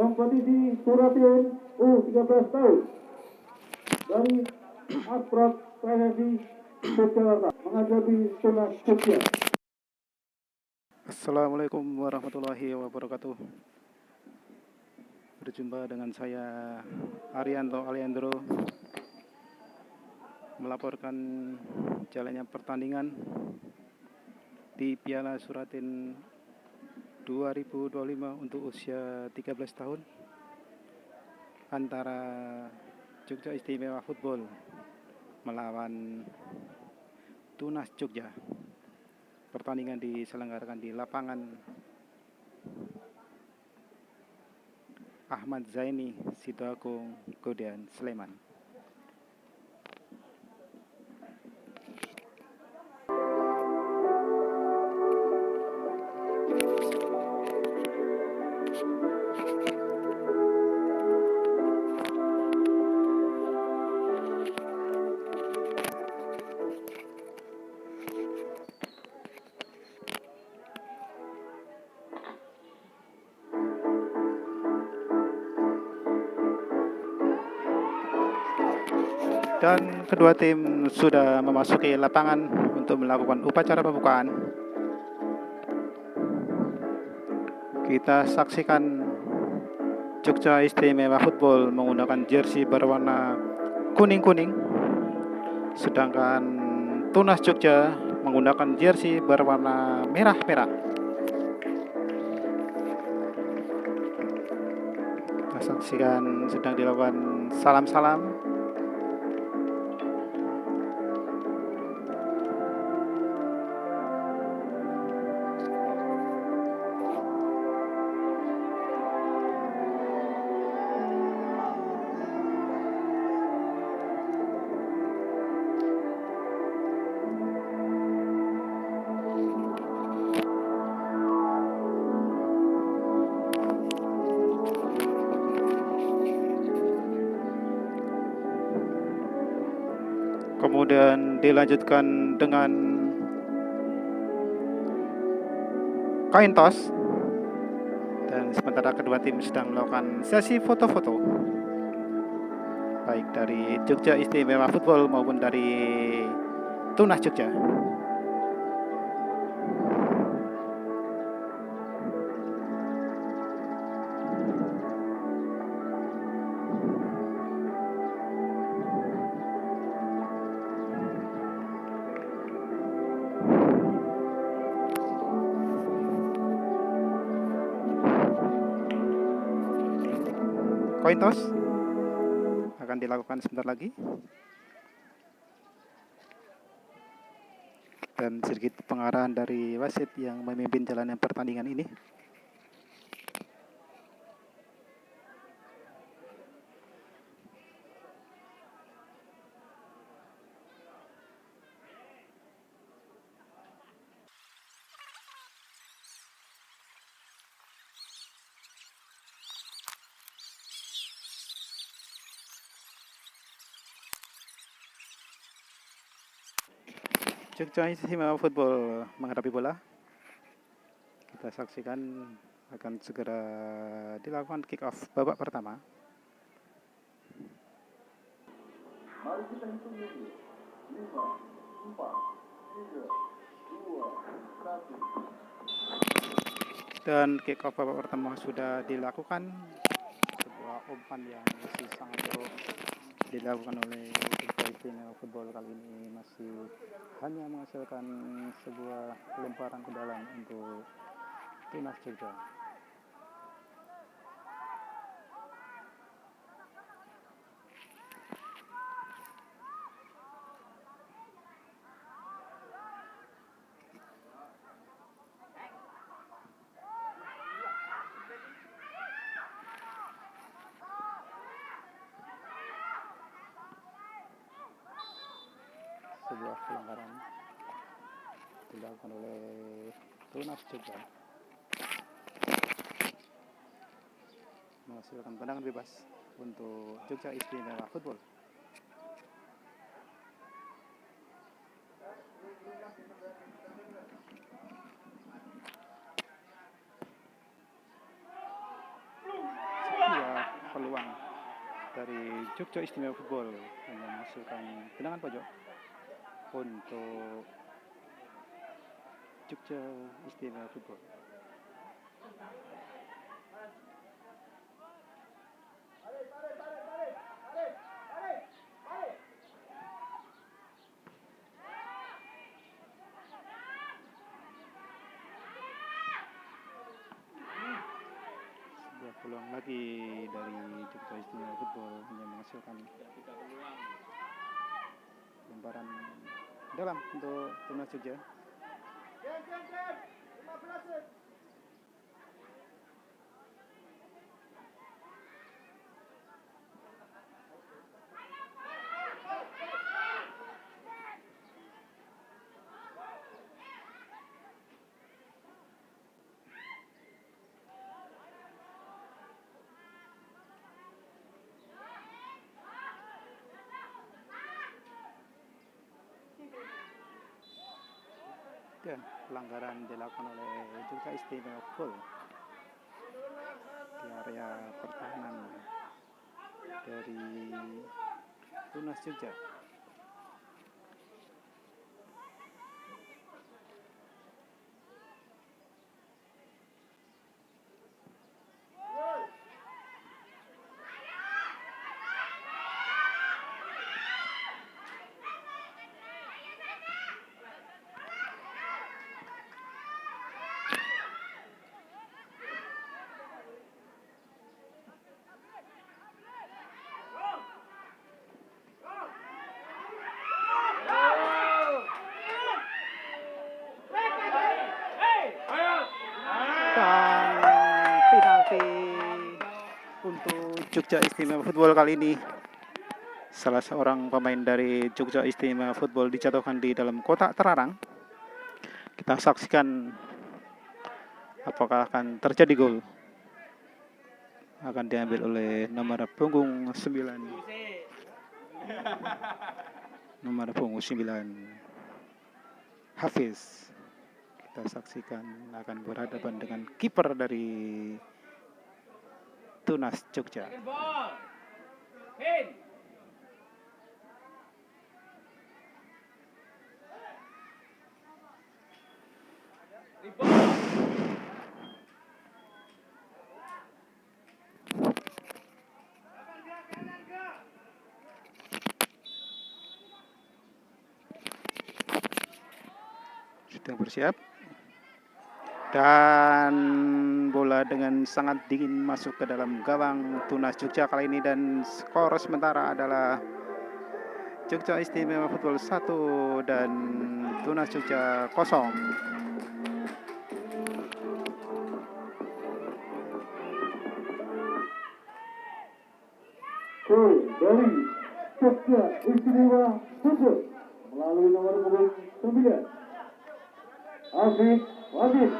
kompetisi Suratin U13 tahun dari Asprot PSSI Yogyakarta menghadapi Tunas Jogja. Assalamualaikum warahmatullahi wabarakatuh. Berjumpa dengan saya Arianto Aliandro melaporkan jalannya pertandingan di Piala Suratin 2025 untuk usia 13 tahun antara Jogja Istimewa Football melawan Tunas Jogja. Pertandingan diselenggarakan di lapangan Ahmad Zaini, Sidoagung, Godean, Sleman. Dan kedua tim sudah memasuki lapangan untuk melakukan upacara pembukaan. Kita saksikan Jogja Istimewa Football menggunakan jersey berwarna kuning-kuning, sedangkan Tunas Jogja menggunakan jersey berwarna merah-merah. Kita saksikan sedang dilakukan salam-salam. Kemudian dilanjutkan dengan coin toss, dan sementara kedua tim sedang melakukan sesi foto-foto baik dari Jogja Istimewa Football maupun dari Tunas Jogja. Coin toss akan dilakukan sebentar lagi, dan sedikit pengarahan dari wasit yang memimpin jalannya pertandingan ini. Jogja Istimewa Football menghadapi bola. Kita saksikan akan segera dilakukan kick off babak pertama. Mari kita hitung dulu. 5, 4, 3, 2, 1. Dan kick off babak pertama sudah dilakukan. Sebuah umpan yang masih sangat jauh dilakukan oleh Jogja Istimewa Football kali ini masih hanya menghasilkan sebuah lemparan ke dalam untuk Tunas Jogja. Sebuah pelanggaran dilakukan oleh Tunas Jogja, menghasilkan tendangan bebas untuk Jogja Istimewa Football. dari Jogja Istimewa Football hanya menghasilkan tendangan pojok untuk Jogja Istimewa Football. Sebuah peluang lagi dari Jogja Istimewa Football hanya menghasilkan lemparan dalam untuk Tunas Jogja. Dan pelanggaran dilakukan oleh Jogja Istimewa Football di area pertahanan dari Tunas Jogja. Dan penalti untuk Jogja Istimewa Football kali ini. Salah seorang pemain dari Jogja Istimewa Football dijatuhkan di dalam kotak terlarang. Kita saksikan apakah akan terjadi gol. Akan diambil oleh nomor punggung 9. Nomor punggung 9 Hafiz. Kita saksikan akan berhadapan dengan kiper dari Tunas Jogja. Sudah bersiap. Dan bola dengan sangat dingin masuk ke dalam gawang Tunas Jogja kali ini, dan skor sementara adalah Jogja Istimewa Football 1 dan Tunas Jogja 0. Gol dari Jogja Istimewa Football melalui nomor punggung 9 Hafiz Wajib.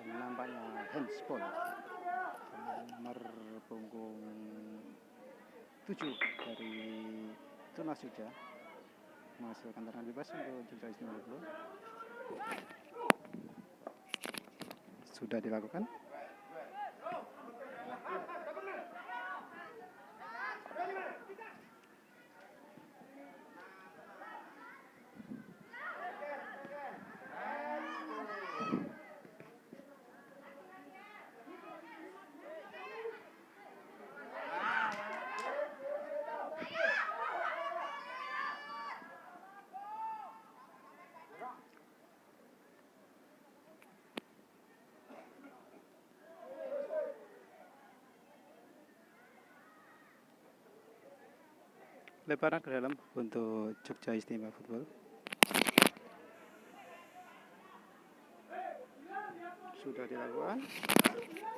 Nampaknya handball nomor punggung 7 dari Tunas Jogja menghasilkan tendangan bebas untuk Jogja Istimewa Football. Sudah dilakukan. Lemparan ke dalam untuk Jogja Istimewa Football. Sudah dilakukan.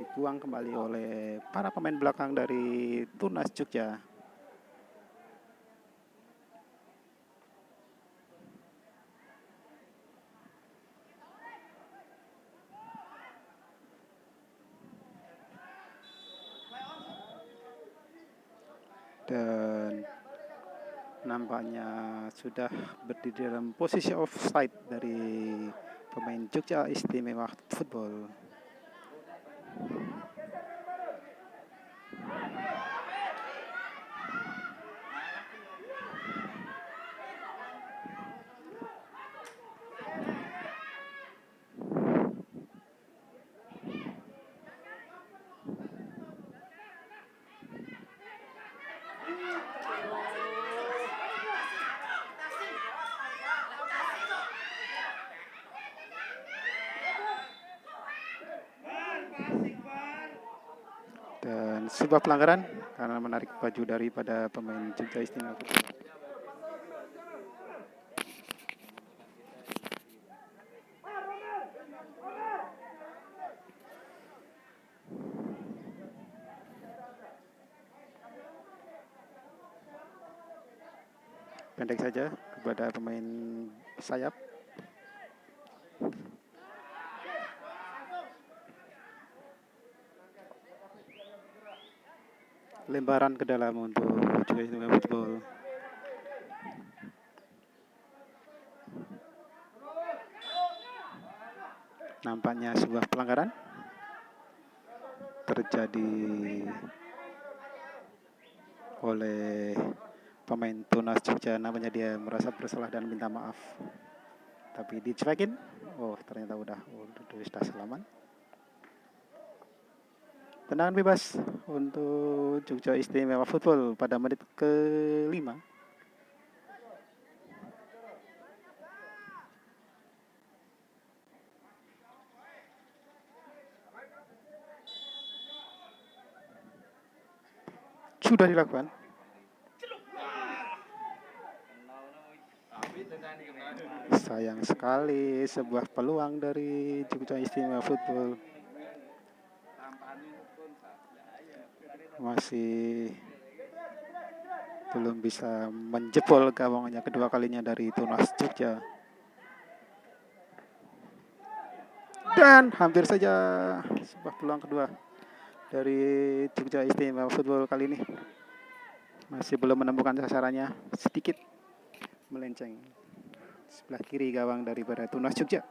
Dibuang kembali oleh para pemain belakang dari Tunas Jogja. dan nampaknya sudah berdiri dalam posisi offside dari pemain Jogja Istimewa Football. Dan sebuah pelanggaran karena menarik baju daripada pemain Jogja Istimewa Football. Pendek saja kepada pemain sayap. Lemparan ke dalam untuk Jogja Istimewa Football. Nampaknya sebuah pelanggaran terjadi oleh pemain Tunas Jogja. Namanya dia merasa bersalah dan minta maaf, tapi dicuekin. Oh, ternyata udah selamat. Tendangan bebas untuk Jogja Istimewa Football pada menit ke-5. Sudah dilakukan. Sayang sekali sebuah peluang dari Jogja Istimewa Football. Masih belum bisa menjebol gawangnya kedua kalinya dari Tunas Jogja. Dan hampir saja sebuah peluang kedua dari Jogja Istimewa Football kali ini. Masih belum menemukan sasarannya, sedikit melenceng sebelah kiri gawang daripada Tunas Jogja.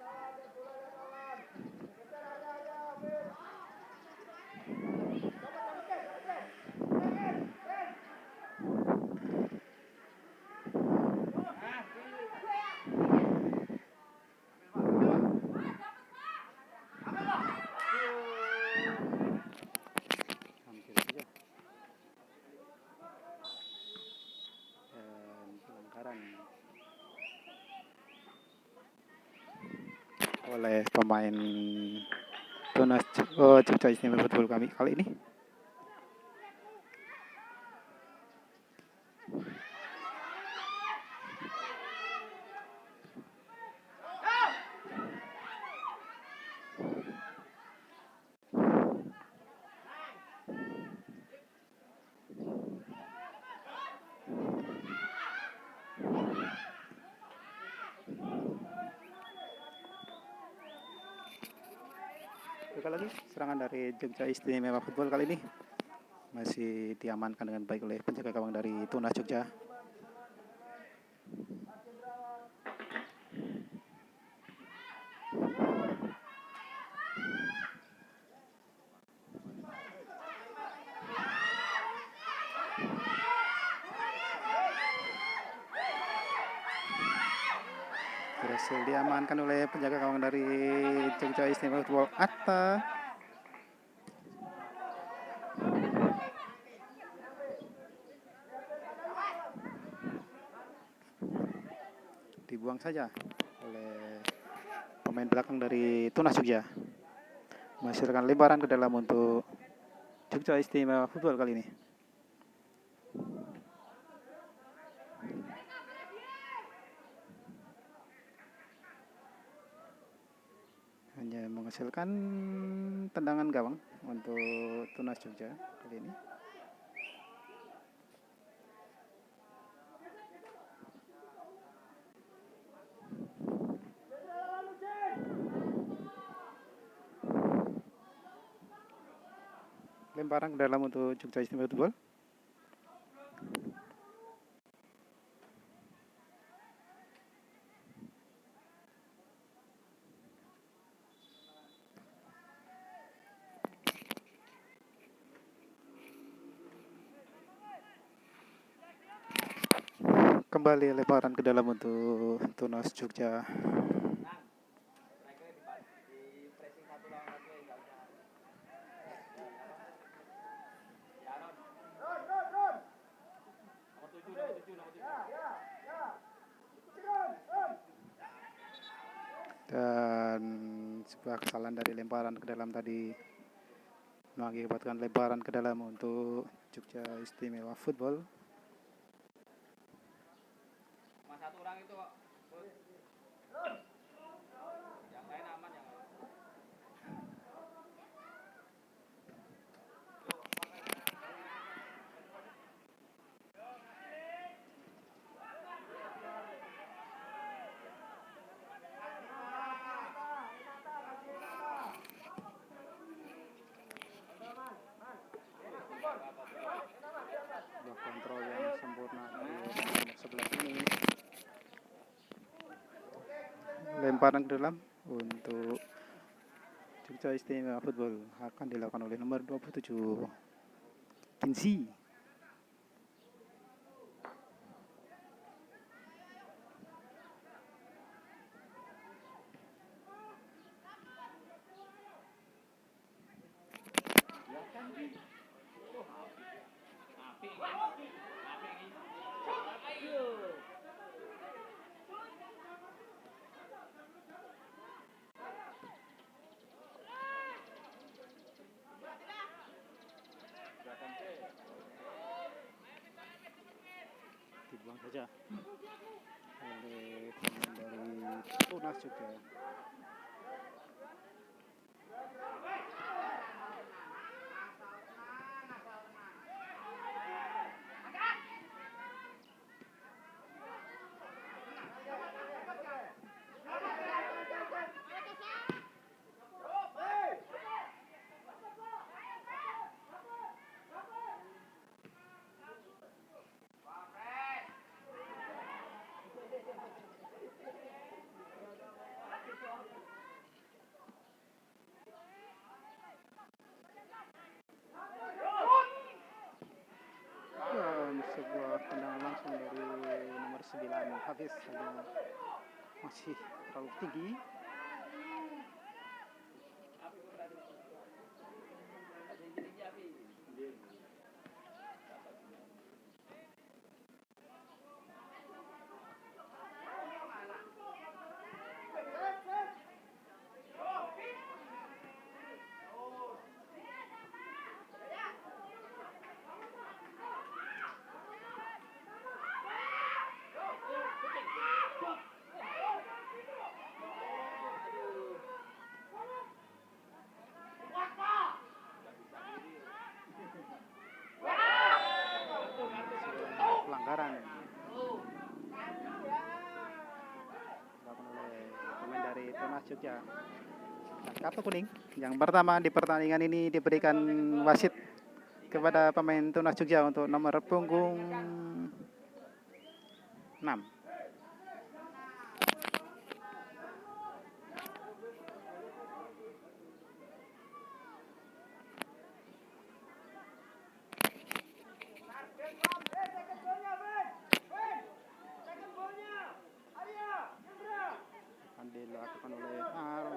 Oleh pemain Tunas Jogja Istimewa Football kali ini. Sekali lagi serangan dari Jogja Istimewa Football kali ini masih diamankan dengan baik oleh penjaga gawang dari Tunas Jogja. Berhasil diamankan oleh penjaga gawang dari Jogja Istimewa Football, Atta. Dibuang saja oleh pemain belakang dari Tunas Jogja. Menghasilkan lemparan ke dalam untuk Jogja Istimewa Football kali ini. Hanya menghasilkan tendangan gawang untuk Tunas Jogja kali ini. Lemparan ke dalam untuk Jogja Istimewa Football. Kembali lemparan ke dalam untuk Tunas Jogja. Dan sebuah kesalahan dari lemparan ke dalam tadi mengakibatkan lemparan ke dalam untuk Jogja Istimewa Football. Satu orang itu kok. Yang lain aman yang lain. Sebuah kontrol yang sempurna dari nomor 11 ini. Lemparan ke dalam untuk Jogja Istimewa Football akan dilakukan oleh nomor 27 Kinsi. Dibuang saja oleh pemain dari Tunas Jogja. Dan sebuah tendangan langsung dari nomor 9 Hafiz masih terlalu tinggi. Pelanggaran dilakukan oleh pemain dari Tunas Jogja. Dan kartu kuning yang pertama di pertandingan ini diberikan wasit kepada pemain Tunas Jogja untuk nomor punggung 6. Akan dilakukan oleh Aaron.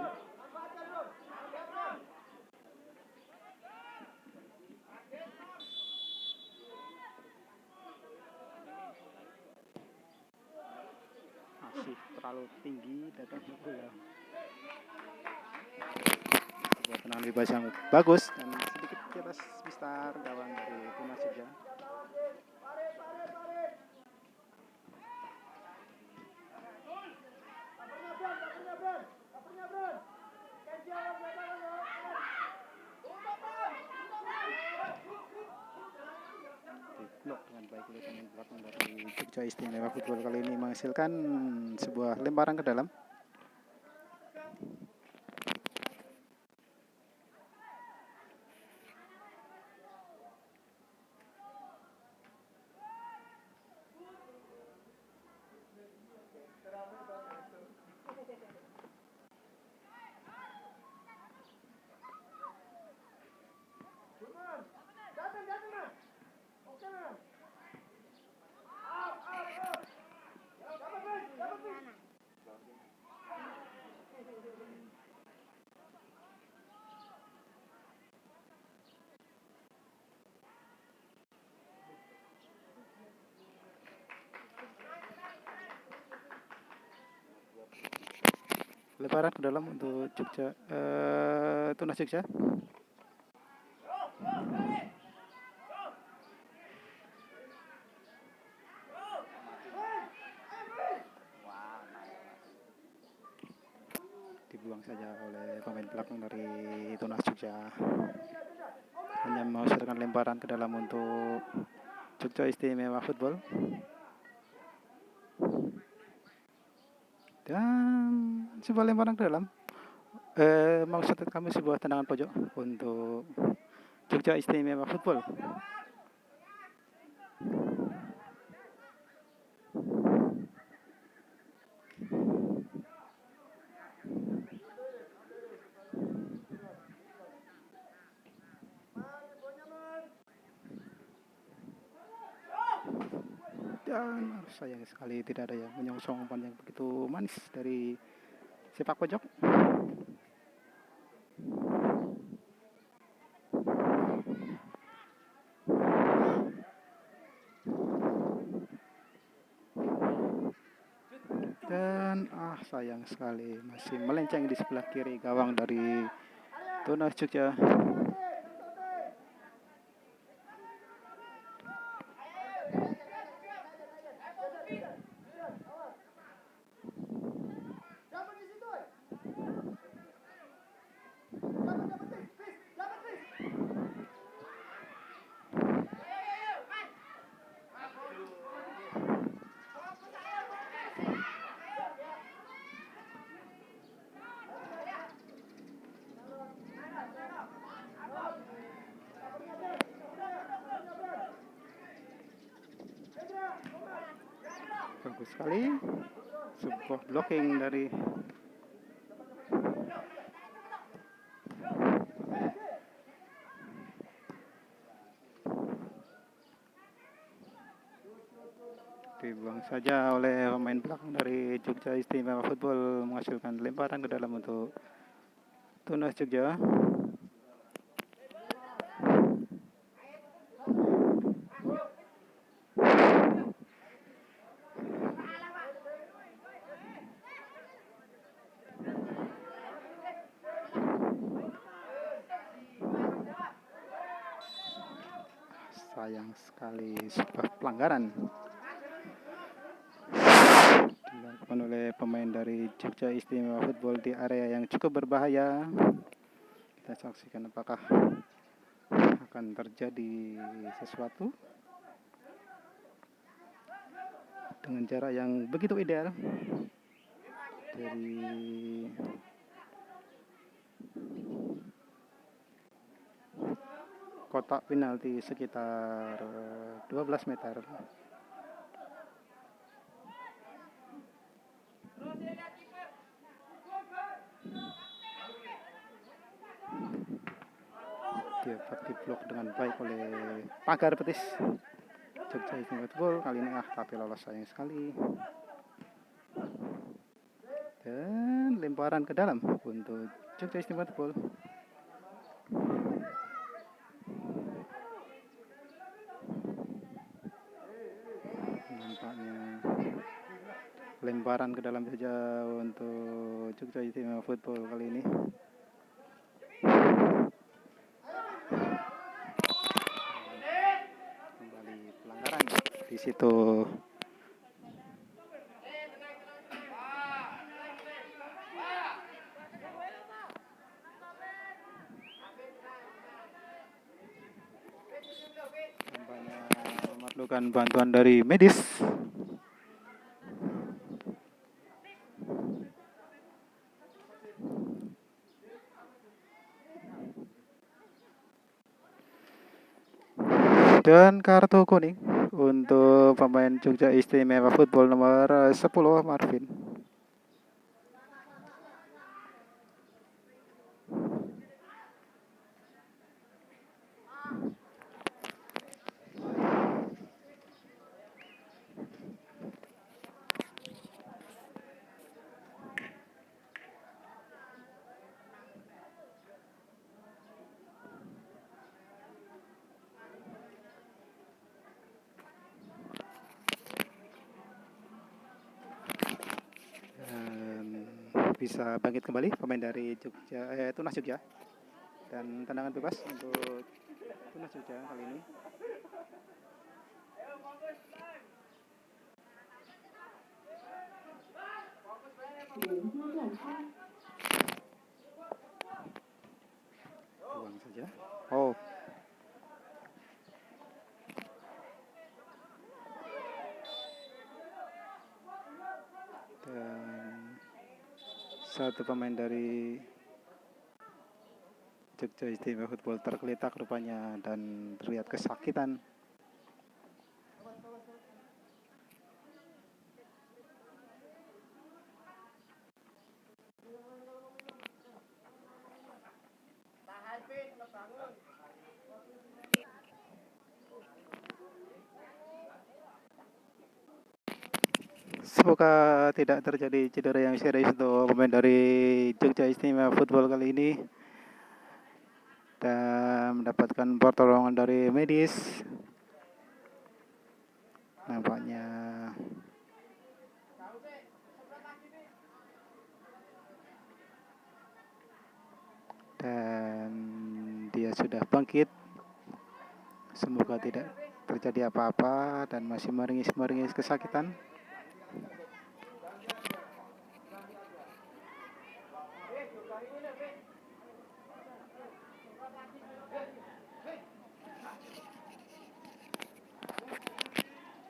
Masih terlalu tinggi datang bola. Sebuah tendangan bebas yang bagus dan sedikit di atas mistar gawang dari Tunas Jogja. Diblok dengan baik oleh pemain belakang dari Jogja Istimewa Football kali ini menghasilkan sebuah lemparan ke dalam. lebaran ke dalam untuk Jogja, Tunas Jogja. Dibuang saja oleh pemain belakang dari Tunas Jogja. Hanya menghasilkan lemparan ke dalam untuk Jogja Istimewa Football. Dan sebuah lemparan ke dalam. Maksud kami sebuah tendangan pojok untuk Jogja Istimewa Football. Dan sayang sekali tidak ada yang menyongsong umpan yang begitu manis dari sepak pojok. Dan sayang sekali masih melenceng di sebelah kiri gawang dari Tunas Jogja. Bagus sekali, sebuah blocking dari dibuang saja oleh pemain belakang dari Jogja Istimewa Football, menghasilkan lemparan ke dalam untuk Tunas Jogja. Sayang sekali, sebuah pelanggaran dilakukan oleh pemain dari Jogja Istimewa Football di area yang cukup berbahaya. Kita saksikan apakah akan terjadi sesuatu dengan jarak yang begitu ideal dari kotak penalti sekitar 12 meter. Dapat diblok dengan baik oleh pagar betis Jogja Istimewa Football. Kali ini tapi lolos, sayang sekali. Dan lemparan ke dalam untuk Jogja Istimewa Football. Nampaknya lemparan ke dalam saja untuk Jogja Istimewa Football kali ini. Kembali pelanggaran di situ. Tampaknya memerlukan bantuan dari medis. Dan kartu kuning untuk pemain Jogja Istimewa Football nomor 10, Marvin. bisa bangkit kembali pemain dari Tunas Jogja, dan tendangan bebas untuk Tunas Jogja kali ini. Buang saja. Oh. Dan satu pemain dari Jogja Istimewa Football tergeletak rupanya dan terlihat kesakitan. Semoga tidak terjadi cedera yang serius untuk pemain dari Jogja Istimewa Football kali ini, dan mendapatkan pertolongan dari medis. Nampaknya dan dia sudah bangkit. Semoga tidak terjadi apa-apa dan masih meringis kesakitan.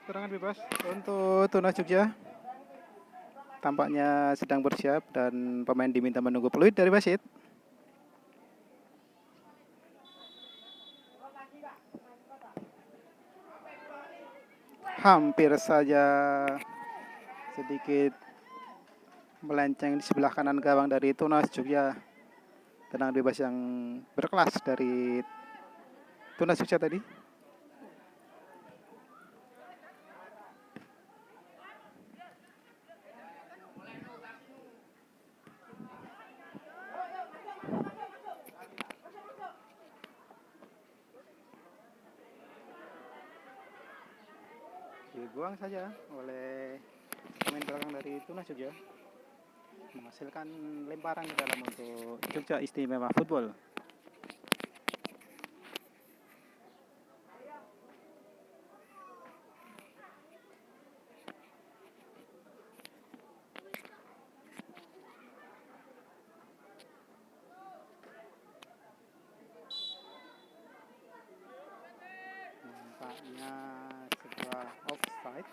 Tendangan bebas untuk Tunas Jogja. Tampaknya sedang bersiap dan pemain diminta menunggu peluit dari wasit. Hampir saja sedikit melenceng di sebelah kanan gawang dari Tunas Jogja. Tendangan bebas yang berkelas dari Tunas Jogja tadi. Dibuang saja oleh pemain belakang dari Tunas Jogja, menghasilkan lemparan ke dalam untuk Jogja Istimewa Football. Nampaknya sebuah offside.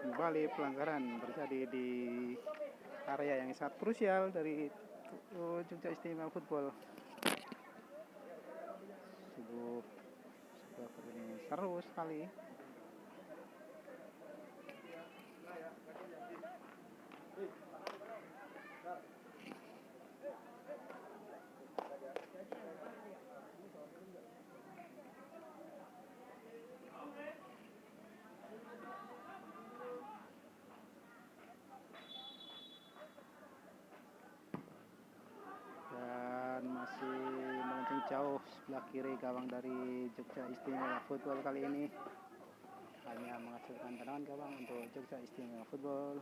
Kembali pelanggaran terjadi di area yang sangat krusial dari Jogja Istimewa Football. Sebuah pertandingan seru sekali. Masih melenceng jauh sebelah kiri gawang dari Jogja Istimewa Football kali ini, hanya menghasilkan tendangan gawang untuk Jogja Istimewa Football.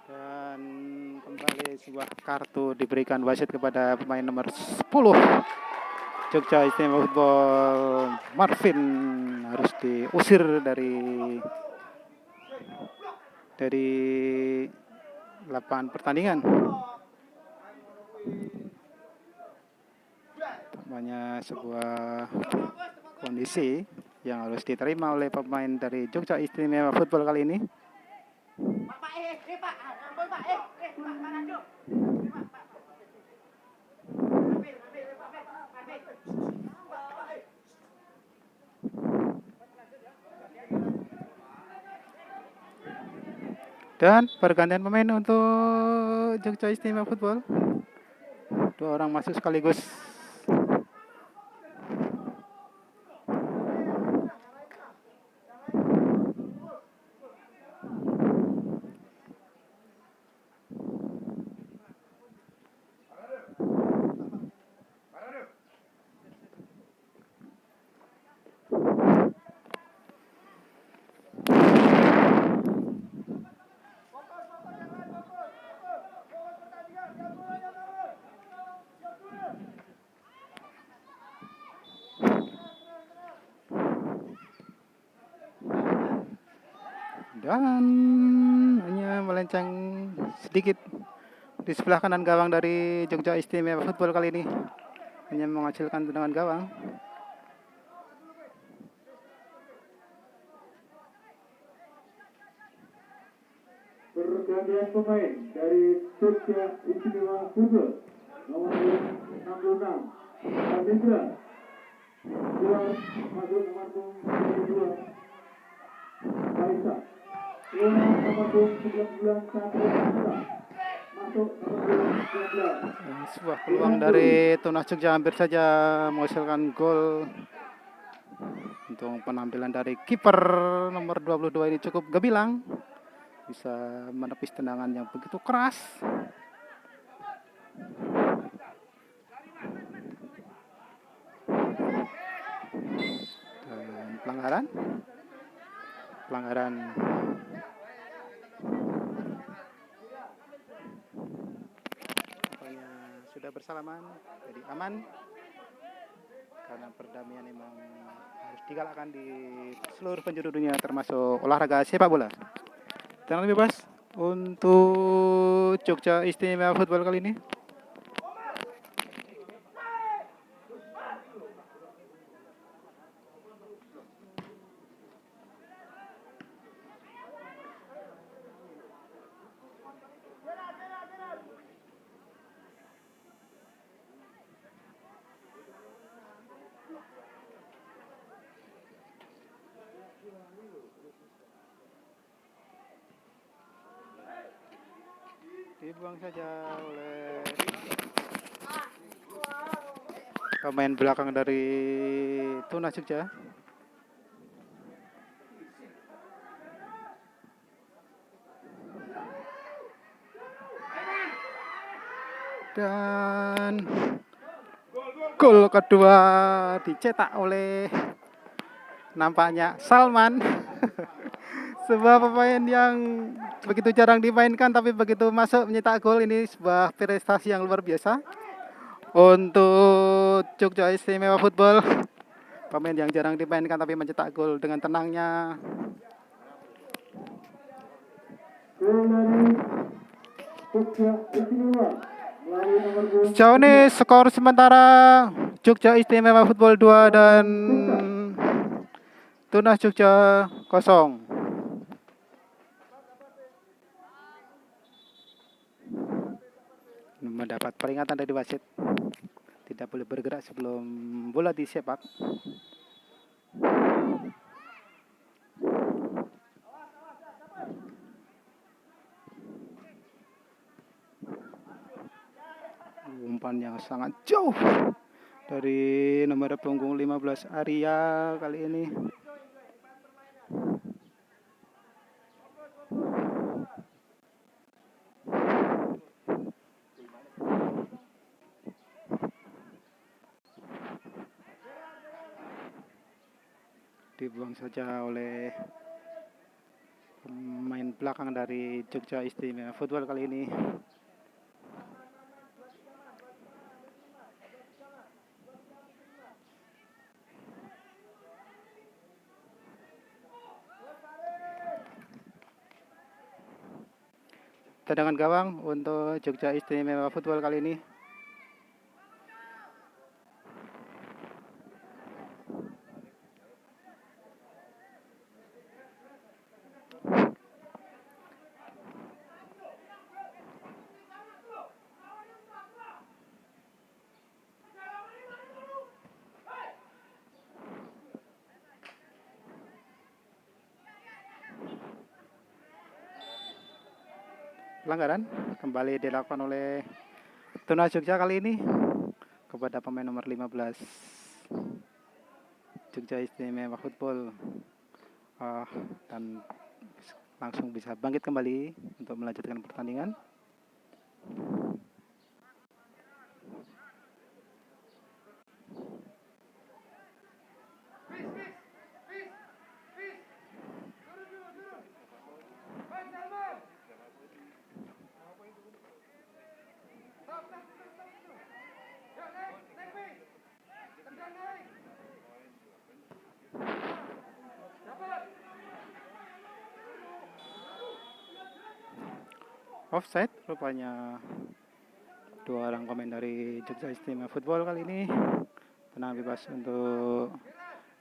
Dan kembali sebuah kartu diberikan wasit kepada pemain nomor 10 Jogja Istimewa Football. Marvin harus diusir dari lapangan pertandingan. Tak Namanya sebuah kondisi yang harus diterima oleh pemain dari Jogja Istimewa Football kali ini. Dan pergantian pemain untuk Jogja Istimewa Football. 2 orang masuk sekaligus. Dan hanya melenceng sedikit di sebelah kanan gawang dari Jogja Istimewa Football kali ini. Hanya menghasilkan tendangan gawang. Pergantian pemain dari Jogja Istimewa Football nomor 66 Adindra keluar masuk nomor 22 Faisal keluar nomor 19 Satria masuk nomor 19. Sebuah peluang dari Tunas Jogja hampir saja menghasilkan gol. Untuk penampilan dari kiper nomor 22 ini cukup gemilang. Bisa menepis tendangan yang begitu keras. Dan pelanggaran pokoknya sudah bersalaman, jadi aman karena perdamaian memang harus digalakkan di seluruh penjuru dunia termasuk olahraga sepak bola. Tendangan bebas untuk Jogja Istimewa Football kali ini. Dibuang saja oleh pemain belakang dari Tunas Jogja. Dan gol kedua dicetak oleh nampaknya Salman. Sebuah pemain yang begitu jarang dimainkan tapi begitu masuk mencetak gol, ini sebuah prestasi yang luar biasa untuk Jogja Istimewa Football. Pemain yang jarang dimainkan tapi mencetak gol dengan tenangnya. Gol dari Jogja Istimewa melalui nomor 2. Sejauh ini skor sementara Jogja Istimewa Football 2 dan Tunas Jogja 0. Mendapat peringatan dari wasit, tidak boleh bergerak sebelum bola disepak. Umpan yang sangat jauh dari nomor punggung 15 Arya kali ini. Dibuang saja oleh pemain belakang dari Jogja Istimewa Football kali ini. Tendangan gawang untuk Jogja Istimewa Football kali ini. pelanggaran kembali dilakukan oleh Tunas Jogja kali ini kepada pemain nomor 15 Jogja Istimewa Football. Dan langsung bisa bangkit kembali untuk melanjutkan pertandingan. Offside rupanya dua orang pemain dari Jogja Istimewa Football kali ini. Tenang bebas untuk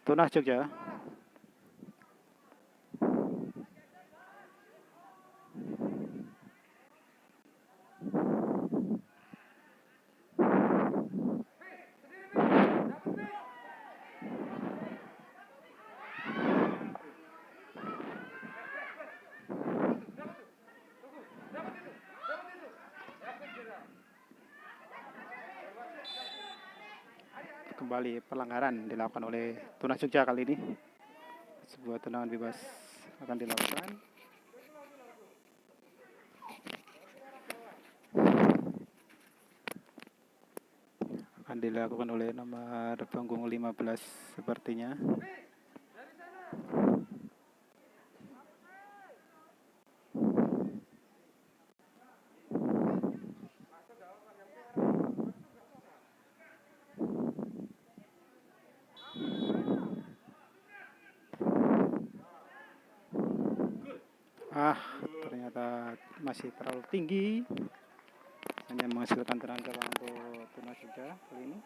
Tunas Jogja. Kembali pelanggaran dilakukan oleh Tunas Jogja kali ini. Sebuah tendangan bebas akan dilakukan. Akan dilakukan oleh nomor punggung 15 sepertinya. Ternyata masih terlalu tinggi, hanya menghasilkan tendangan gawang untuk Tunas Jogja kali ini.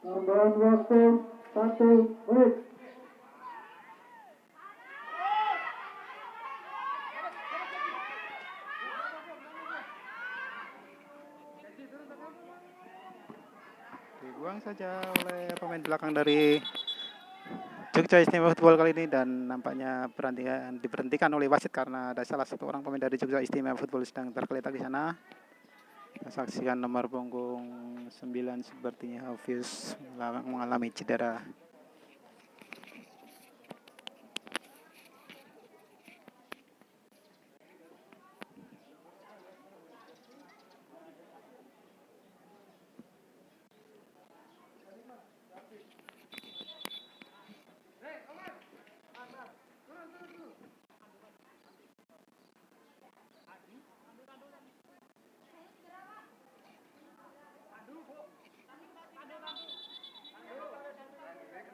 Tambahan waktu 1 menit. Dibuang saja oleh pemain belakang dari Jogja Istimewa Football kali ini, dan nampaknya pertandingan diberhentikan oleh wasit karena ada salah satu orang pemain dari Jogja Istimewa Football sedang tergeletak di sana. Kita saksikan nomor punggung 9 sepertinya Hafiz mengalami cedera.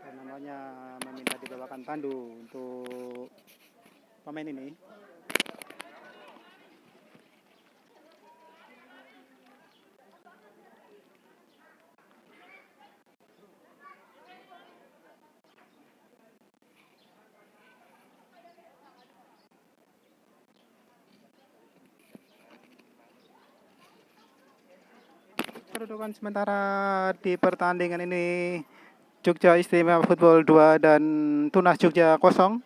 Dan namanya meminta dibawakan tandu untuk pemain ini. Kedudukan sementara di pertandingan ini Jogja Istimewa Football 2 dan Tunas Jogja 0.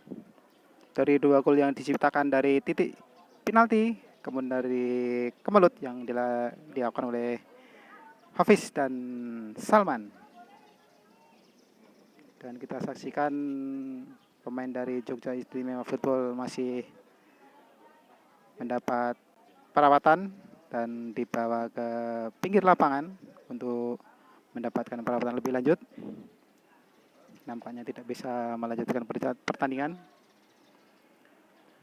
Dari dua gol yang diciptakan dari titik penalti, kemudian dari kemelut yang dilakukan oleh Hafiz dan Salman. Dan kita saksikan pemain dari Jogja Istimewa Football masih mendapat perawatan dan dibawa ke pinggir lapangan untuk mendapatkan perawatan lebih lanjut. Nampaknya tidak bisa melanjutkan pertandingan.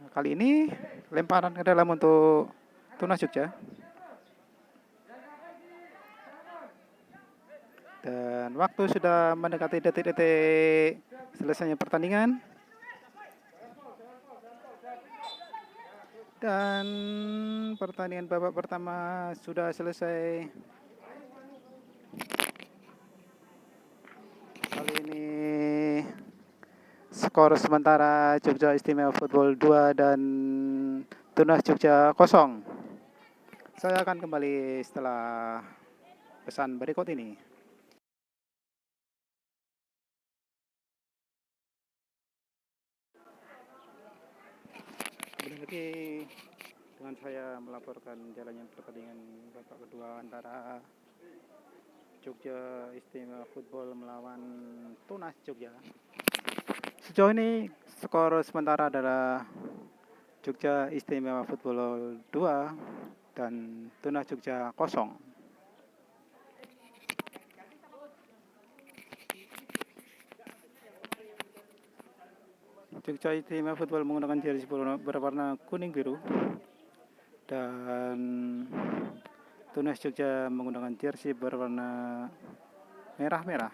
Kali ini lemparan ke dalam untuk Tunas Jogja. Dan Dan waktu sudah mendekati detik-detik selesainya pertandingan. Dan pertandingan babak pertama sudah selesai. Kali ini skor sementara Jogja Istimewa Football 2 dan Tunas Jogja 0. Saya akan kembali setelah pesan berikut ini. Kembali lagi dengan saya melaporkan jalannya pertandingan babak kedua antara Jogja Istimewa Football melawan Tunas Jogja. Sejauh ini skor sementara adalah Jogja Istimewa Football 2 dan Tunas Jogja 0. Jogja Istimewa Football menggunakan jersey berwarna kuning biru dan Tunas Jogja menggunakan jersey berwarna merah-merah.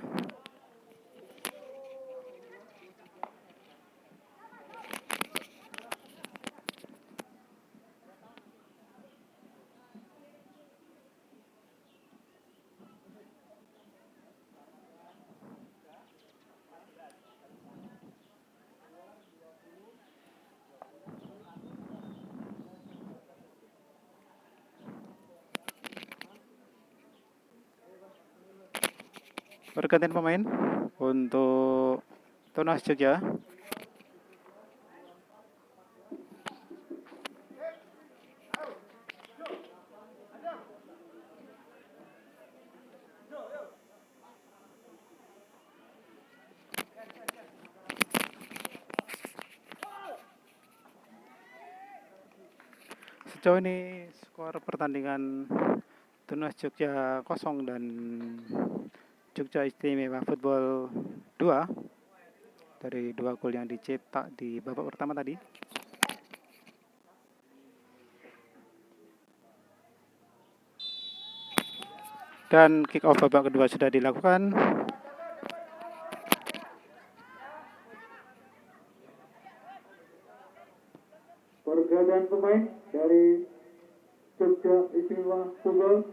Pergantian pemain untuk Tunas Jogja. Sejauh ini skor pertandingan Tunas Jogja 0 dan Jogja Istimewa Football 2 dari 2 gol yang dicetak di babak pertama tadi. Dan kick off babak kedua sudah dilakukan. Pergantian pemain dari Jogja Istimewa Football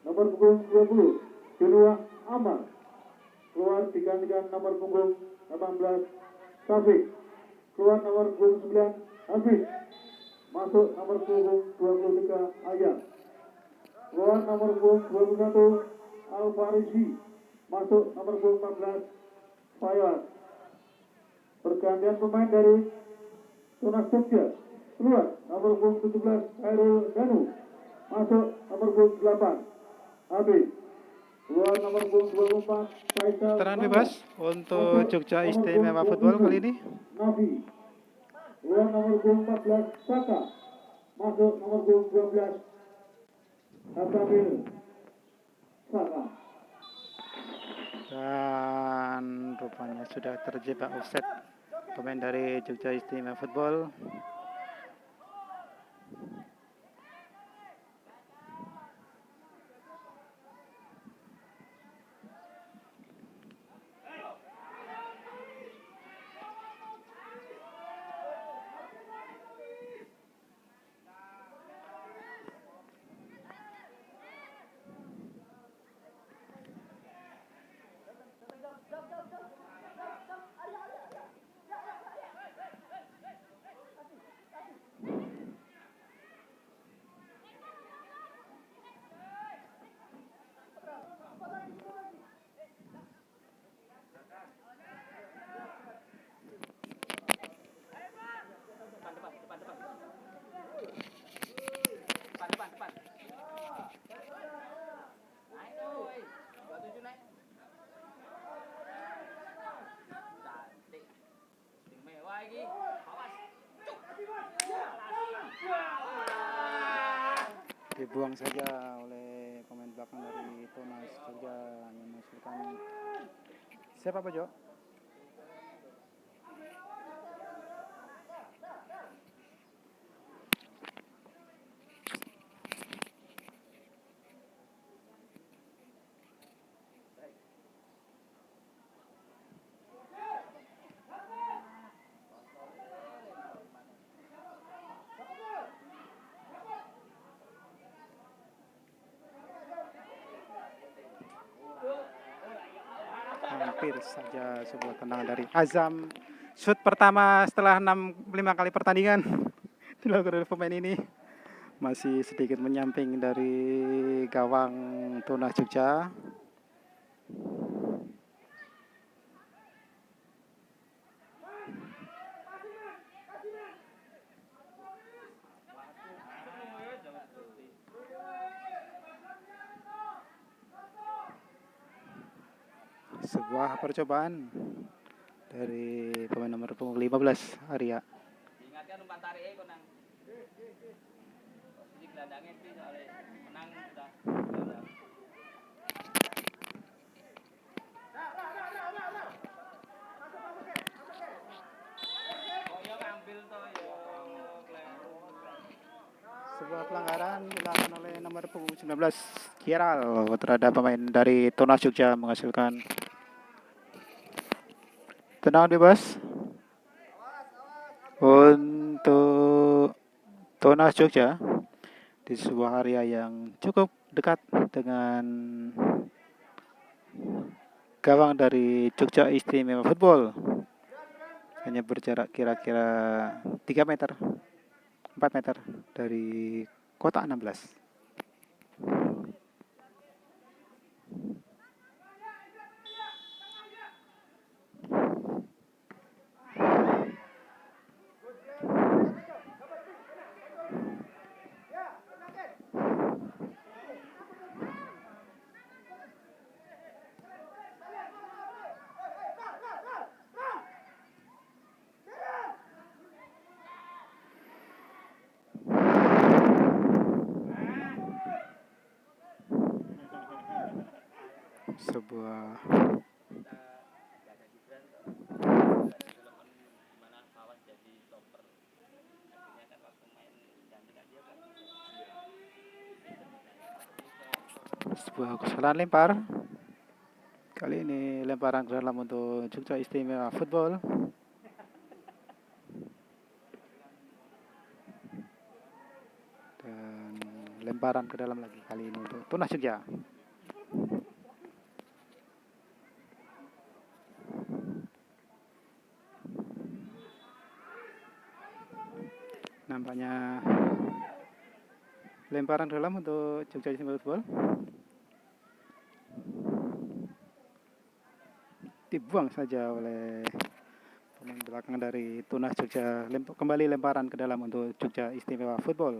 nomor punggung 20 Junua Amar keluar digantikan nomor punggung 18 Safik, keluar nomor punggung 9 Hafiz, masuk nomor punggung 23 Ayat, keluar nomor punggung 21 Al-Farisi, masuk nomor punggung 14 Fayad. Pergantian pemain dari Tunas Jogja, keluar nomor punggung 17 Khairul Danu, masuk nomor punggung 8 Habib, keluar nomor punggung 24 Faisal. Tendangan bebas untuk Jogja Istimewa Football kali ini. Nafi, keluar nomor punggung 14 Saka, masuk nomor punggung 12 Hasamil Saka. Dan rupanya sudah terjebak offset pemain dari Jogja Istimewa Football. Depan. Naik woi. 27 naik. Cantik. Istimewa lagi. Awas. Dibuang saja oleh pemain belakang dari Tunas Jogja yang menghasilkan siapa Pak Jo? terakhir saja sebuah tendangan dari Azam. Shoot pertama setelah 5 kali pertandingan dilakukan oleh pemain ini. Masih sedikit menyamping dari gawang Tunas Jogja. Sebuah percobaan dari pemain nomor punggung 15 Arya. Diingatkan umpan tarik konang. Posisi gelandangnya sih soalnya menang sudah. Oh ya ngambil toh ya. Sebuah pelanggaran dilakukan oleh nomor punggung 19 Kieral terhadap pemain dari Tunas Jogja, menghasilkan tendangan bebas untuk Tunas Jogja di sebuah area yang cukup dekat dengan gawang dari Jogja Istimewa Football. Hanya berjarak kira-kira 3 meter, 4 meter dari kotak 16. Sebuah kesalahan lempar. Kali ini lemparan ke dalam untuk Jogja Istimewa Football. Dan lemparan ke dalam lagi kali ini untuk Tunas Jogja. Nampaknya lemparan ke dalam untuk Jogja Istimewa Football. Dibuang saja oleh pemain belakang dari Tunas Jogja. Kembali lemparan ke dalam untuk Jogja Istimewa Football.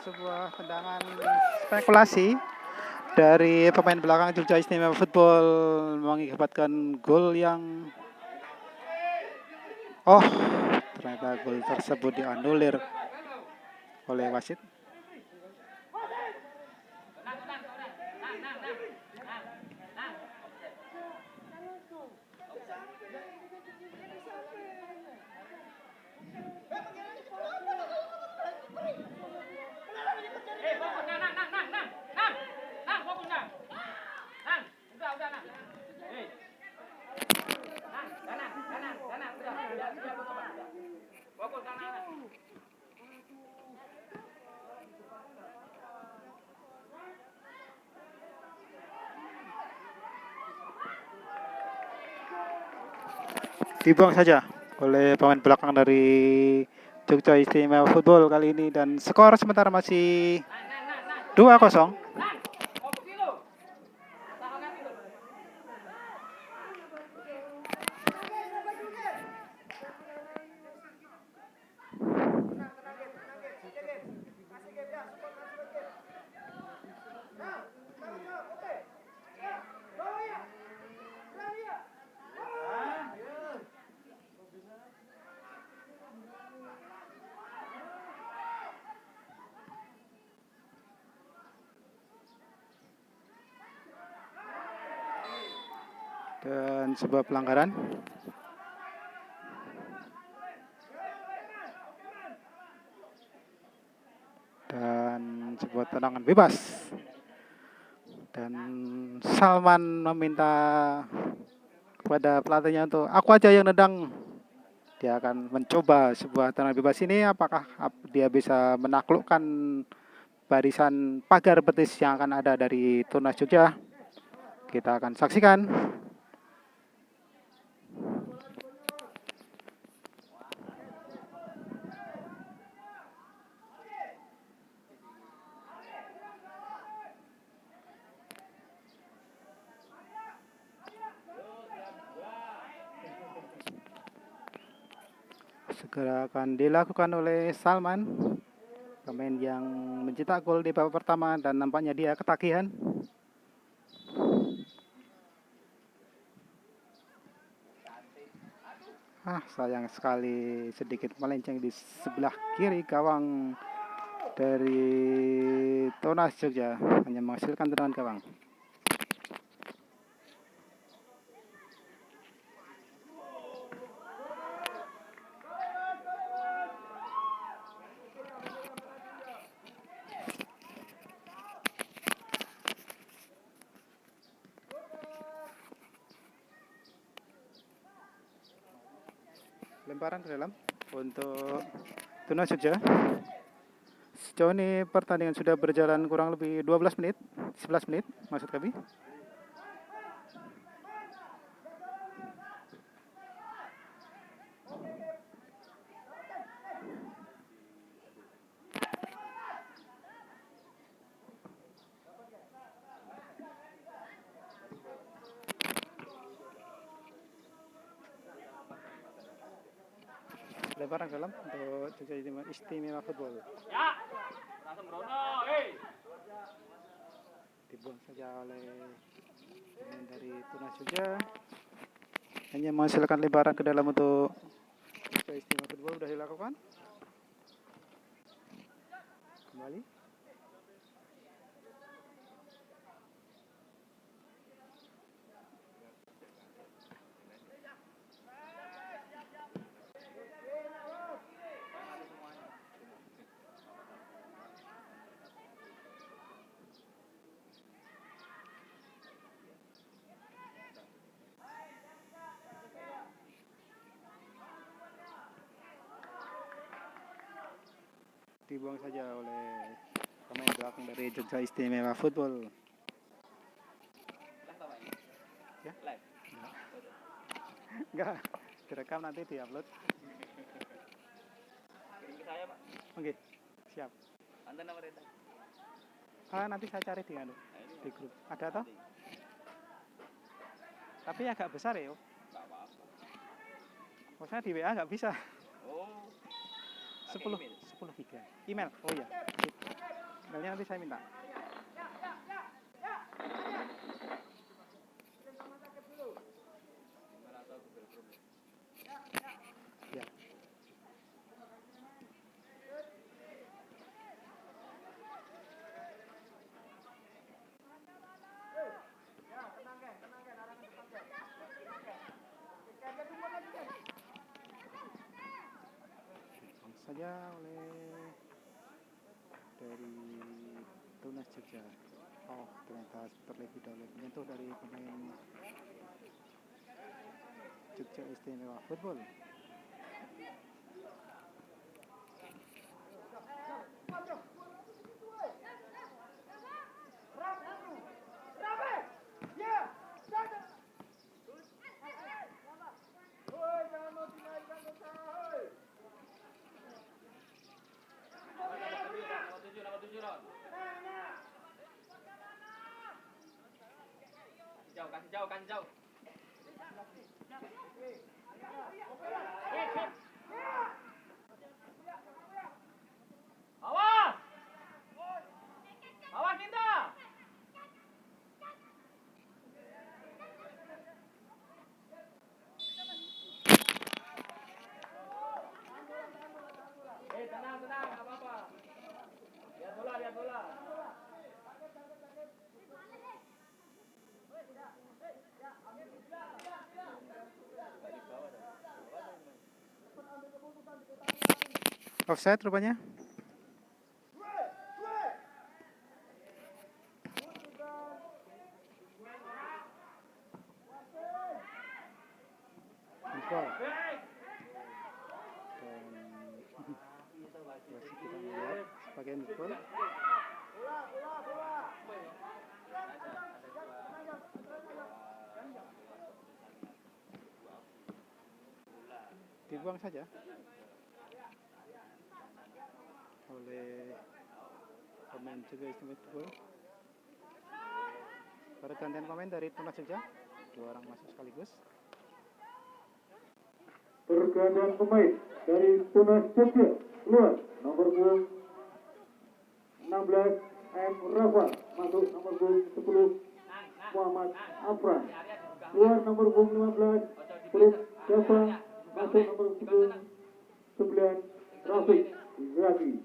Sebuah tendangan spekulasi dari pemain belakang Jogja Istimewa Football mengakibatkan gol yang ternyata gol tersebut dianulir oleh wasit. Dibuang saja oleh pemain belakang dari Jogja Istimewa Football kali ini, dan skor sementara masih 2-0. dan sebuah pelanggaran. Dan sebuah tendangan bebas. Dan Salman meminta kepada pelatihnya untuk aku aja yang nendang. Dia akan mencoba sebuah tendangan bebas ini. Apakah dia bisa menaklukkan barisan pagar betis yang akan ada dari Tunas Jogja? Kita akan saksikan. Segera akan dilakukan oleh Salman, pemain yang mencetak gol di babak pertama, dan nampaknya dia ketagihan. Sayang sekali sedikit melenceng di sebelah kiri gawang dari Tunas Jogja, hanya menghasilkan tendangan gawang. Lemparan ke dalam untuk Tunas Jogja. Sejauh ini pertandingan sudah berjalan kurang lebih 12 menit, 11 menit maksud kami. Lemparan ke dalam untuk Jogja Istimewa Football. Ya, langsung Brono, Dibuang saja oleh pemain dari Tunas Jogja. Hanya menghasilkan lemparan ke dalam untuk Jogja Istimewa Football. Sudah dilakukan. Kembali. Dibuang saja oleh pemain belakang dari Jogja Istimewa Football. Ya? Live. Enggak, direkam nanti diupload. Kirim ke saya, Pak. Oke, siap. Anda nomor itu. Nanti saya cari di grup. Ada toh? Tapi agak besar ya. Enggak apa-apa. Maksudnya di WA nggak bisa. Oh. 10 giga. Email. Oh iya. Emailnya nanti saya minta. Ya. Saja oleh dari Tunas Jogja. Oh, ternyata terlebih dahulu menyentuh dari pemain Jogja Istimewa Football. Kasih jauh. Awas! Awas kita! Tenang, enggak apa-apa. Lihat bola. Offside rupanya. Handball. Masih kita lihat sebagai handball. Dibuang saja oleh pemain juga istimewa football. Pergantian pemain dari Tunas Jogja, 2 orang masuk sekaligus. Pergantian pemain dari Tunas Jogja keluar nomor punggung 16 M. Rafa, masuk nomor punggung 10 Muhammad Afran, keluar nomor punggung 15 Perut Java, masuk nomor punggung 9 Rafiq Ibrahim.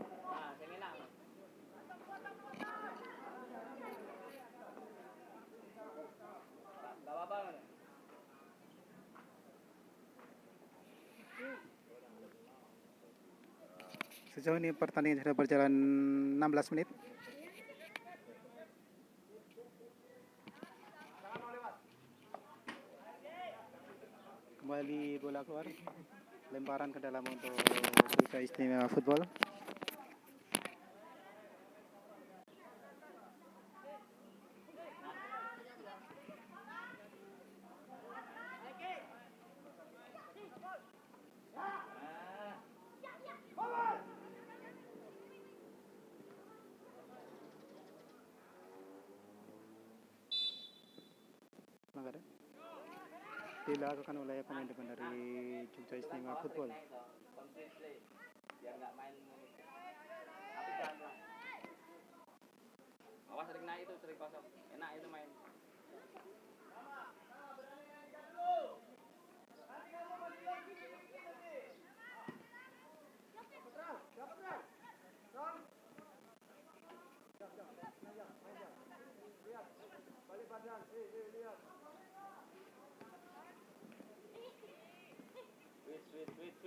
Sejauh ini pertandingan sudah berjalan 16 menit. Kembali bola keluar, lemparan ke dalam untuk Jogja Istimewa Football. Pelanggaran dilakukan oleh pemain depan dari Jogja Istimewa Football. Awas sering naik itu, sering kosong. Enak itu main.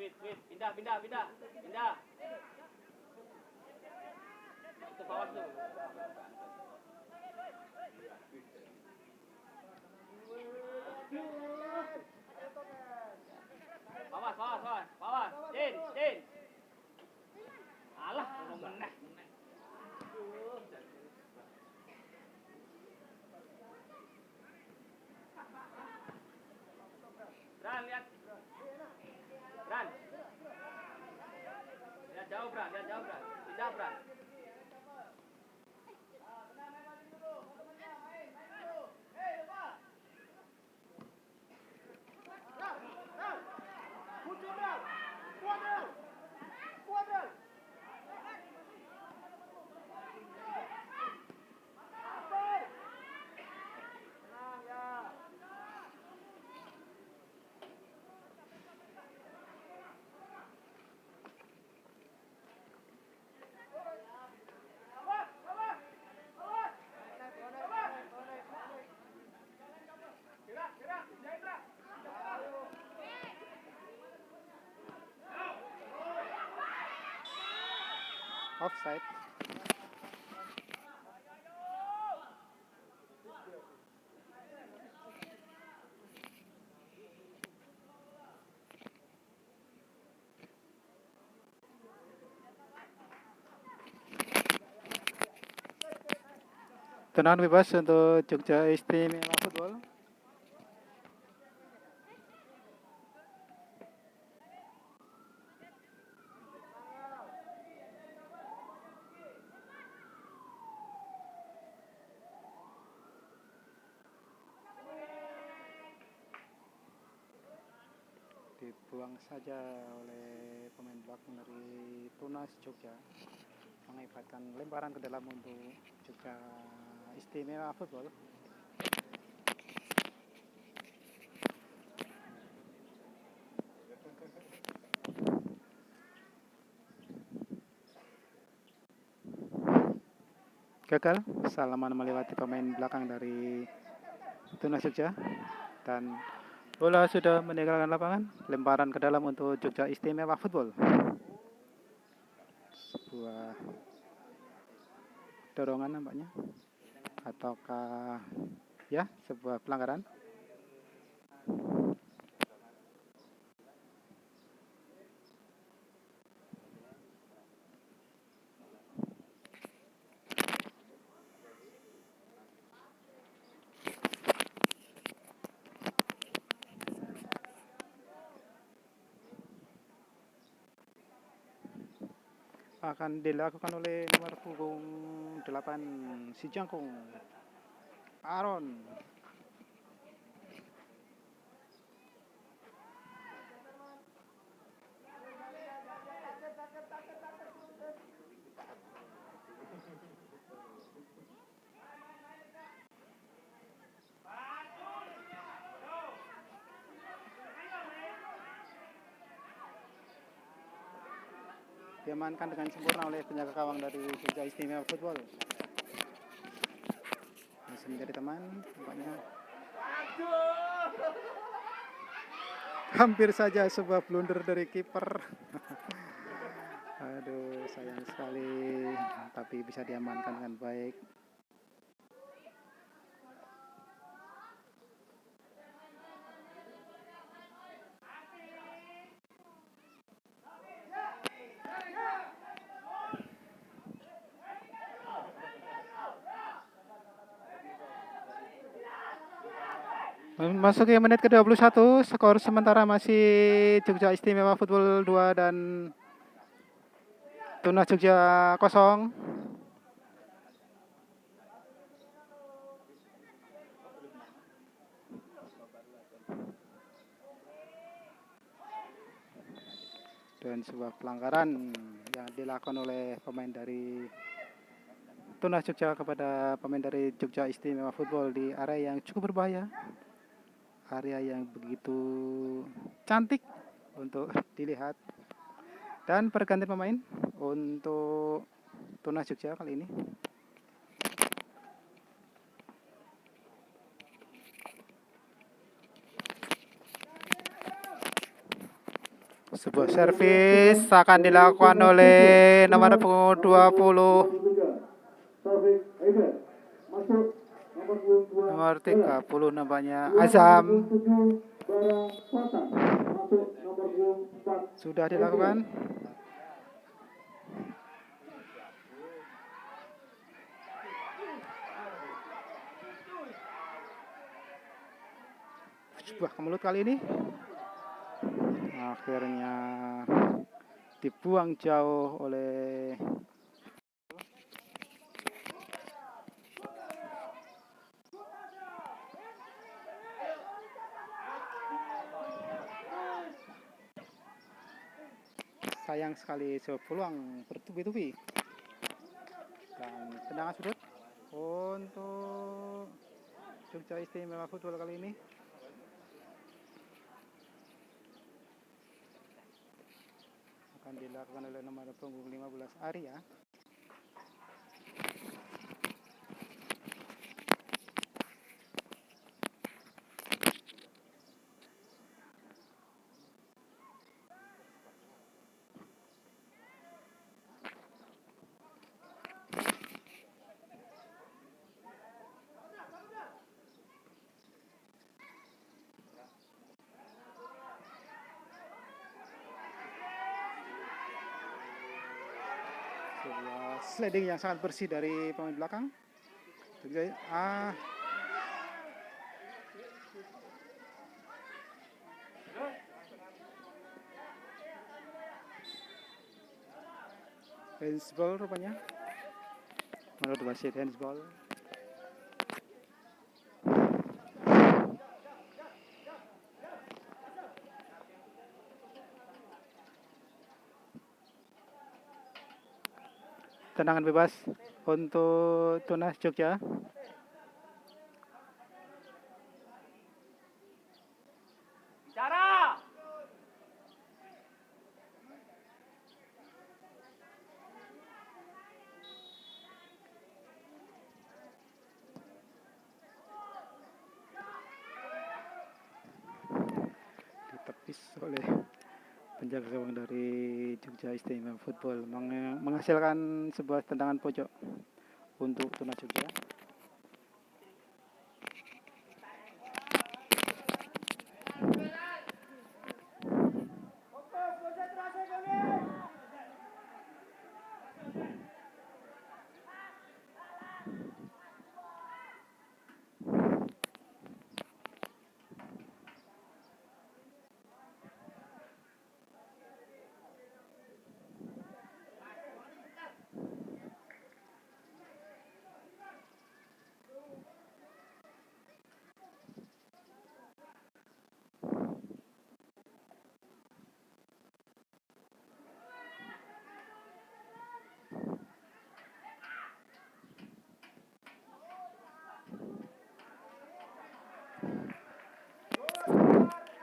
Sweet. Pindah. Itu bawah tuh. Bawah. Din. Alah, belum meneh. Bran, lihat. Bran. Lihat jauh, Bran. Pindah, Bran. Offside. Tendangan bebas untuk Jogja Istimewa Football. Dibuang saja oleh pemain belakang dari Tunas Jogja, mengakibatkan lemparan ke dalam untuk Jogja Istimewa Football. Gagal, Salaman melewati pemain belakang dari Tunas Jogja dan bola sudah meninggalkan lapangan. Lemparan ke dalam untuk Jogja Istimewa Football. sebuah dorongan nampaknya, ataukah ya sebuah pelanggaran. Akan dilakukan oleh nomor punggung 8 si Jangkung Aaron. Diamankan dengan sempurna oleh penjaga gawang dari Jogja Istimewa Football. Masih menjadi teman nampaknya. Hampir saja sebuah blunder dari kiper. Aduh, sayang sekali, tapi bisa diamankan dengan baik. Masuk ke menit ke-21, skor sementara masih Jogja Istimewa Football 2 dan Tunas Jogja 0. Dan sebuah pelanggaran yang dilakukan oleh pemain dari Tunas Jogja kepada pemain dari Jogja Istimewa Football di area yang cukup berbahaya. Area yang begitu cantik untuk dilihat. Dan pergantian pemain untuk Tunas Jogja kali ini. Sebuah servis akan dilakukan oleh nomor 20 nomor 30 nampaknya Azam. Sudah dilakukan. Sebuah kemelut kali ini. Akhirnya dibuang jauh oleh sayang sekali peluang bertubi-tubi. Dan tendangan sudut untuk Jogja Istimewa Football kali ini. Akan dilakukan oleh nomor punggung 15 Arya. Sebuah sliding yang sangat bersih dari pemain belakang. Handsball rupanya. Menurut wasit handsball. Tendangan bebas untuk Tunas Jogja. Bicara. Ditepis oleh penjaga gawang dari Jogja Istimewa Football menghasilkan sebuah tendangan pojok untuk Tuna Jogja.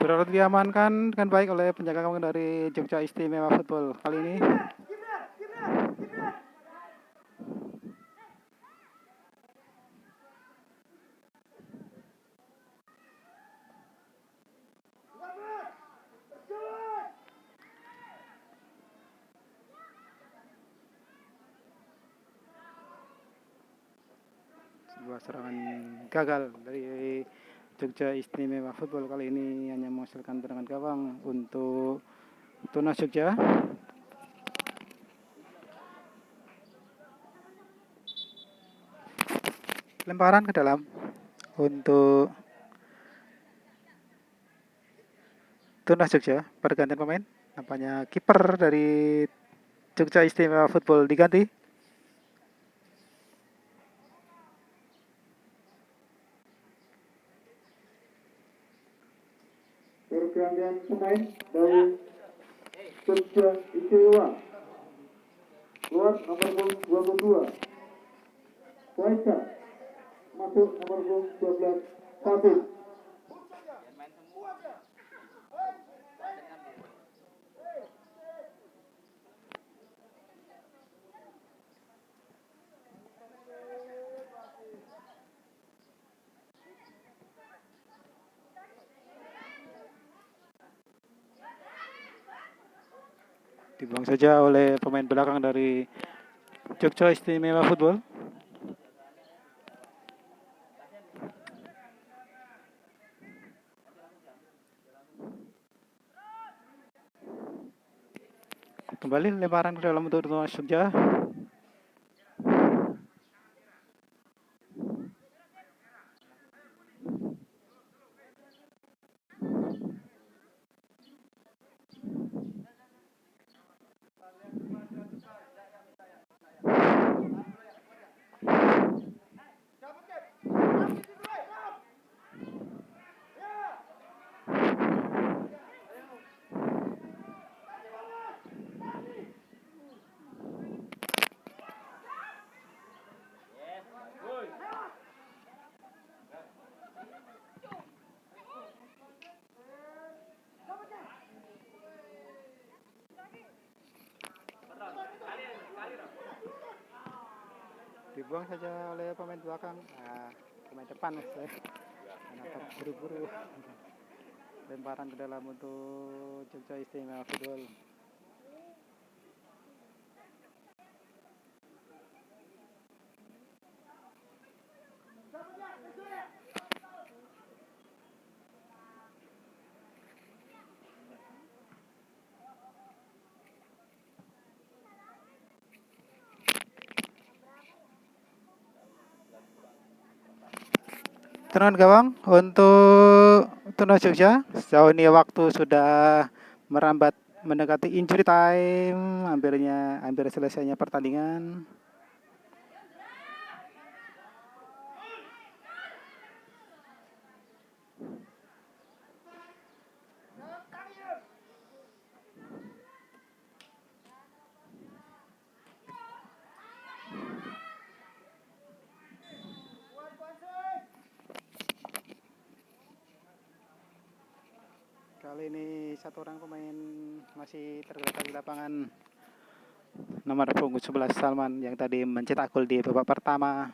Berhasil diamankan dengan baik oleh penjaga gawang dari Jogja Istimewa Football kali ini. Sebuah serangan gagal dari Jogja Istimewa Football kali ini hanya menghasilkan tendangan gawang untuk Tunas Jogja. Lemparan ke dalam untuk Tunas Jogja. Pergantian pemain, nampaknya kiper dari Jogja Istimewa Football diganti. Pergantian pemain dari Jogja Istimewa. Keluar nomor punggung 22 Faisal, masuk nomor punggung 12 Fatul. Dibuang saja oleh pemain belakang dari Jogja Istimewa Football. Kembali lemparan ke dalam untuk Tunas Jogja. Dibuang saja oleh pemain belakang. Pemain depan saya dapat buru-buru. Lemparan ke dalam untuk Jogja Istimewa Football. Tendangan gawang untuk Tunas Jogja. Sejauh ini waktu sudah merambat mendekati injury time, hampir selesainya pertandingan. Kali ini satu orang pemain masih tergeletak di lapangan, nomor punggung 11 Salman yang tadi mencetak gol di babak pertama.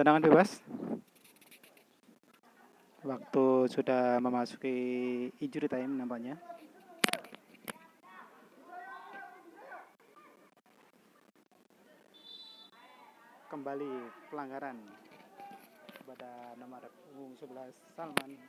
Tendangan bebas. Waktu sudah memasuki injury time nampaknya. Kembali pelanggaran kepada nomor punggung 11 Salman.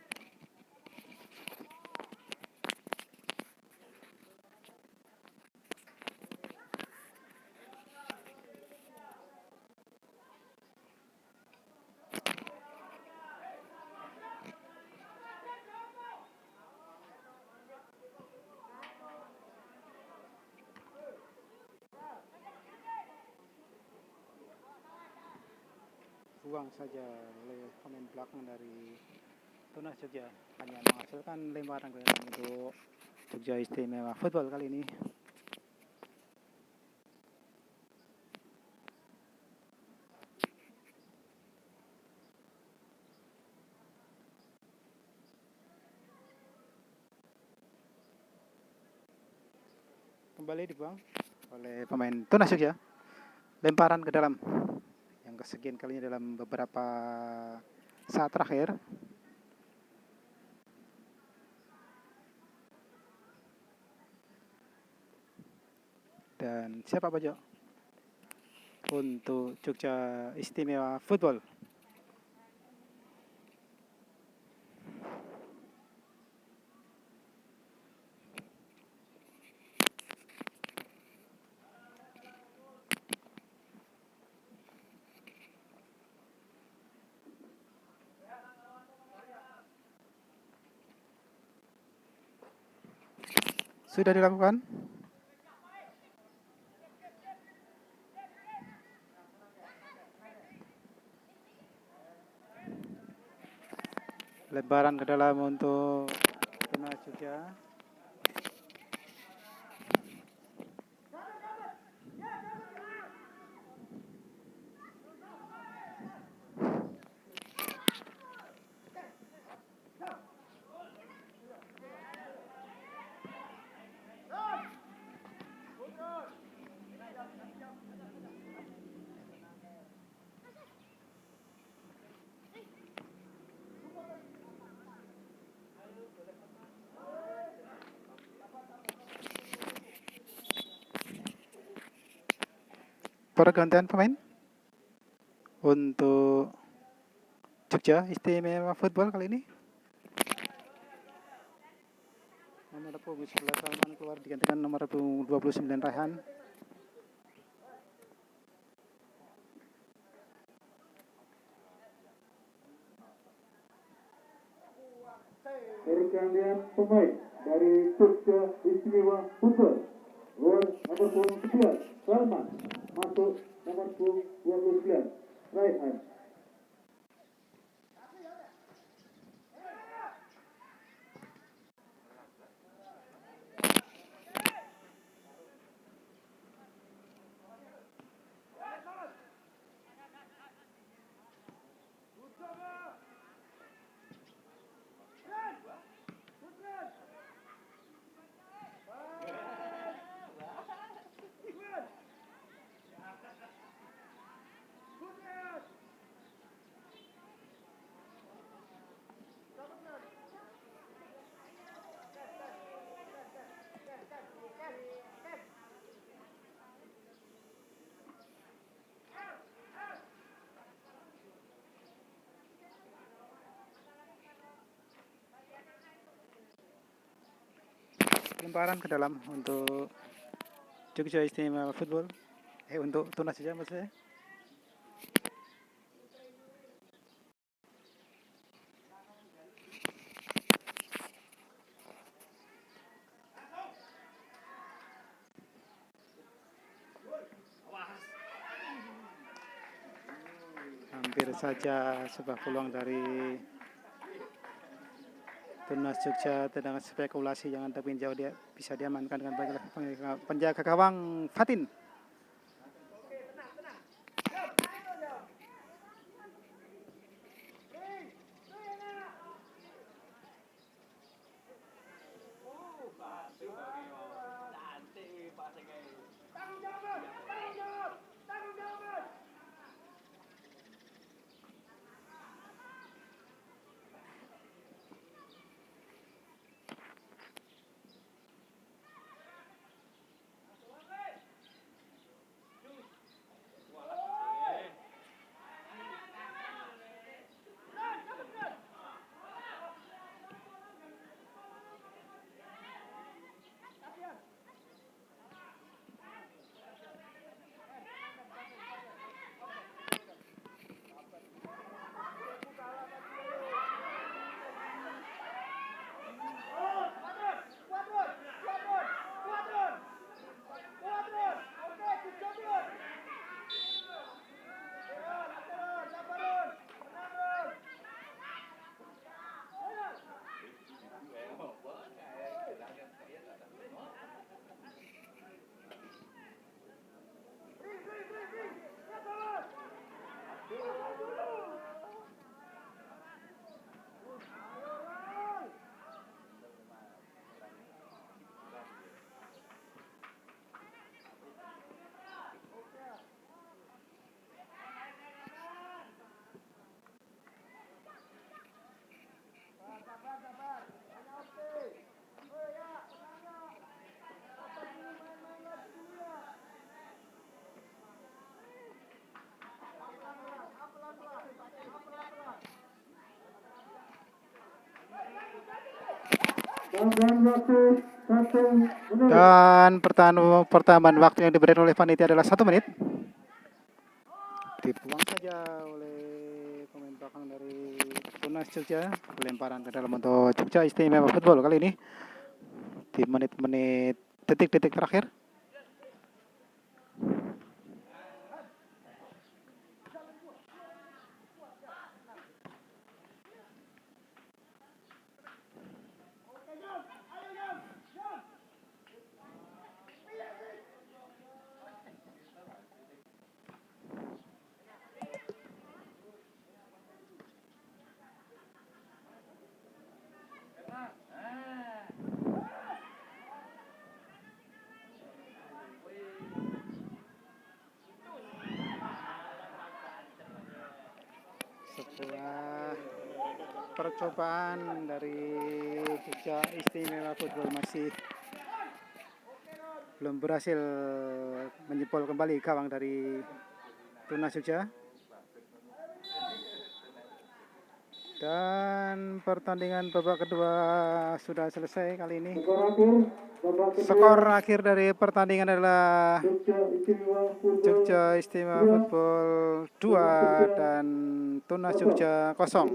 Buang saja oleh pemain belakang dari Tunas Jogja, hanya menghasilkan lemparan untuk Jogja Istimewa Football kali ini. Kembali dibuang oleh pemain Tunas Jogja, lemparan ke dalam yang kesekian kalinya dalam beberapa saat terakhir. Dan siapa Bajo untuk Jogja Istimewa Football. Sudah dilakukan. Lebaran ke dalam untuk Tunas Jogja. Pergantian pemain untuk Jogja Istimewa Football kali ini. Nomor punggung 11 Salman keluar digantikan nomor punggung 29 Raihan. Pergantian pemain dari Jogja Istimewa Football. Keluar nomor punggung 11 Salman, masuk nomor punggung 29 Raihan. Lemparan ke dalam untuk Jogja Istimewa Football. Untuk Tunas Jogja maksudnya. Hampir saja sebuah peluang dari Tunas Jogja, tendangan spekulasi jangan tapi jauh, dia bisa diamankan dengan baik oleh penjaga gawang Fatin. Tambahan waktu 1 menit. Dan pertambahan waktu yang diberikan oleh panitia adalah 1 menit. Dibuang saja oleh pemain belakang dari Tunas Jogja. Lemparan ke dalam untuk Jogja Istimewa Football kali ini. Di menit-menit detik-detik terakhir. Setelah percobaan dari Jogja Istimewa Football masih belum berhasil menjebol kembali gawang dari Tunas Jogja. Dan pertandingan babak kedua sudah selesai kali ini. Skor akhir dari pertandingan adalah Jogja Istimewa Football 2 dan Tunas Jogja 0.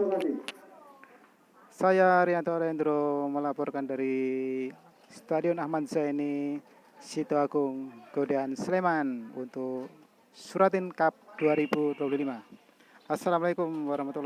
Saya Rianto Rendro melaporkan dari Stadion Ahmad Zaini, Situagung, Godean, Sleman untuk Suratin Cup 2025. Assalamualaikum warahmatullahi wabarakatuh.